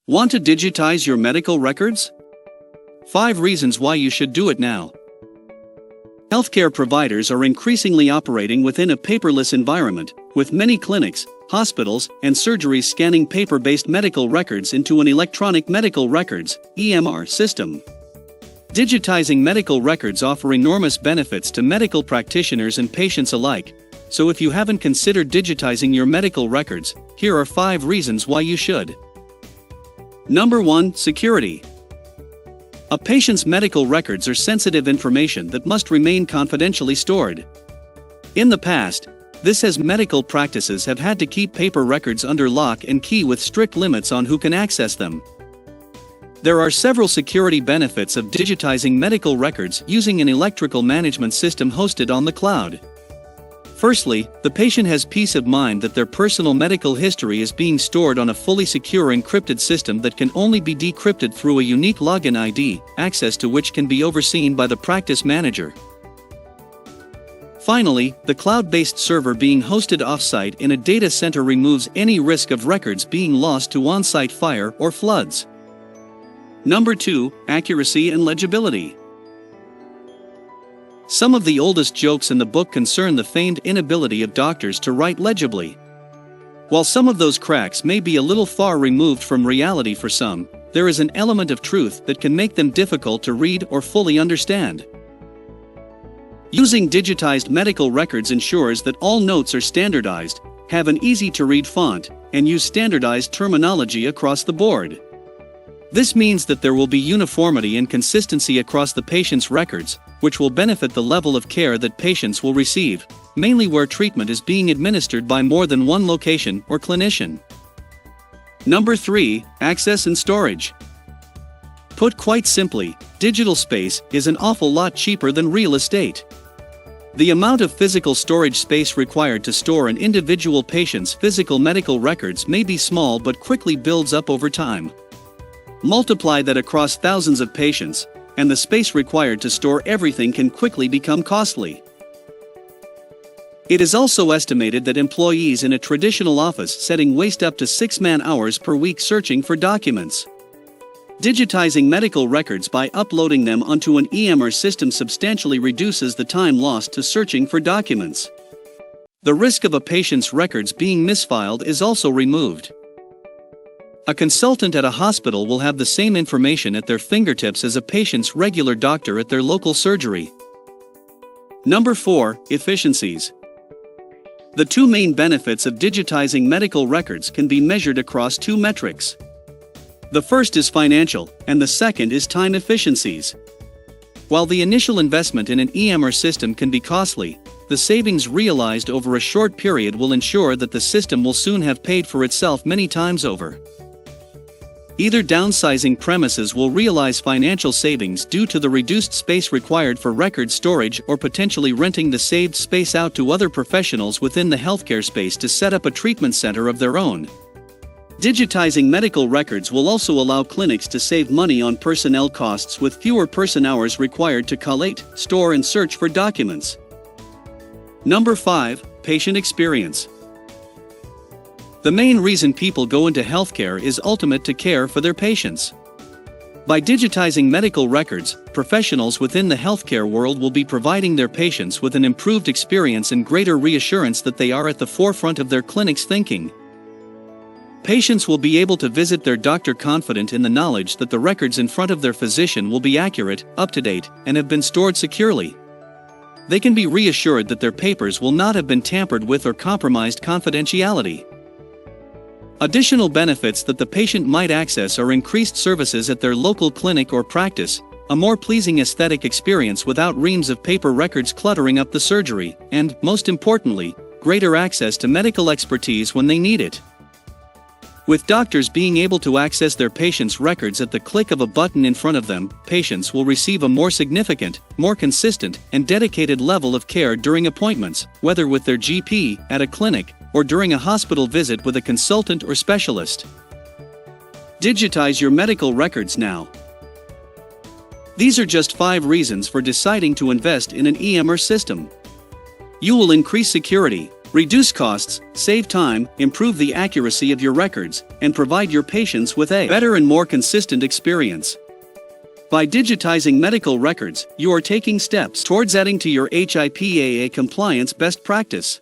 Want to digitize your medical records? 5 reasons why you should do it now. Healthcare providers are increasingly operating within a paperless environment, with many clinics, hospitals, and surgeries scanning paper-based medical records into an electronic medical records (EMR) system. Digitizing medical records offers enormous benefits to medical practitioners and patients alike, so if you haven't considered digitizing your medical records, here are 5 reasons why you should. Number 1. Security. A patient's medical records are sensitive information that must remain confidentially stored. In the past, this has medical practices have had to keep paper records under lock and key with strict limits on who can access them. There are several security benefits of digitizing medical records using an electrical management system hosted on the cloud. Firstly, the patient has peace of mind that their personal medical history is being stored on a fully secure encrypted system that can only be decrypted through a unique login ID, access to which can be overseen by the practice manager. Finally, the cloud-based server being hosted off-site in a data center removes any risk of records being lost to on-site fire or floods. Number 2. Accuracy and legibility. Some of the oldest jokes in the book concern the famed inability of doctors to write legibly. While some of those cracks may be a little far removed from reality for some, there is an element of truth that can make them difficult to read or fully understand. Using digitized medical records ensures that all notes are standardized, have an easy-to-read font, and use standardized terminology across the board. This means that there will be uniformity and consistency across the patient's records, which will benefit the level of care that patients will receive, mainly where treatment is being administered by more than one location or clinician. Number 3. Access and storage. Put quite simply, digital space is an awful lot cheaper than real estate. The amount of physical storage space required to store an individual patient's physical medical records may be small but quickly builds up over time. Multiply that across thousands of patients, and the space required to store everything can quickly become costly. It is also estimated that employees in a traditional office setting waste up to 6 man-hours per week searching for documents. Digitizing medical records by uploading them onto an EMR system substantially reduces the time lost to searching for documents. The risk of a patient's records being misfiled is also removed. A consultant at a hospital will have the same information at their fingertips as a patient's regular doctor at their local surgery. Number 4. Efficiencies. The 2 main benefits of digitizing medical records can be measured across 2 metrics. The first is financial, and the second is time efficiencies. While the initial investment in an EMR system can be costly, the savings realized over a short period will ensure that the system will soon have paid for itself many times over. Either downsizing premises will realize financial savings due to the reduced space required for record storage, or potentially renting the saved space out to other professionals within the healthcare space to set up a treatment center of their own. Digitizing medical records will also allow clinics to save money on personnel costs with fewer person-hours required to collate, store and search for documents. Number 5. Patient experience. The main reason people go into healthcare is ultimate to care for their patients. By digitizing medical records, professionals within the healthcare world will be providing their patients with an improved experience and greater reassurance that they are at the forefront of their clinic's thinking. Patients will be able to visit their doctor confident in the knowledge that the records in front of their physician will be accurate, up-to-date, and have been stored securely. They can be reassured that their papers will not have been tampered with or compromised confidentiality. Additional benefits that the patient might access are increased services at their local clinic or practice, a more pleasing aesthetic experience without reams of paper records cluttering up the surgery, and, most importantly, greater access to medical expertise when they need it. With doctors being able to access their patients' records at the click of a button in front of them, patients will receive a more significant, more consistent, and dedicated level of care during appointments, whether with their GP, at a clinic, or during a hospital visit with a consultant or specialist. Digitize your medical records now. These are just 5 reasons for deciding to invest in an EMR system. You will increase security, Reduce costs, save time, improve the accuracy of your records, and provide your patients with a better and more consistent experience. By digitizing medical records, you are taking steps towards adding to your HIPAA compliance best practice.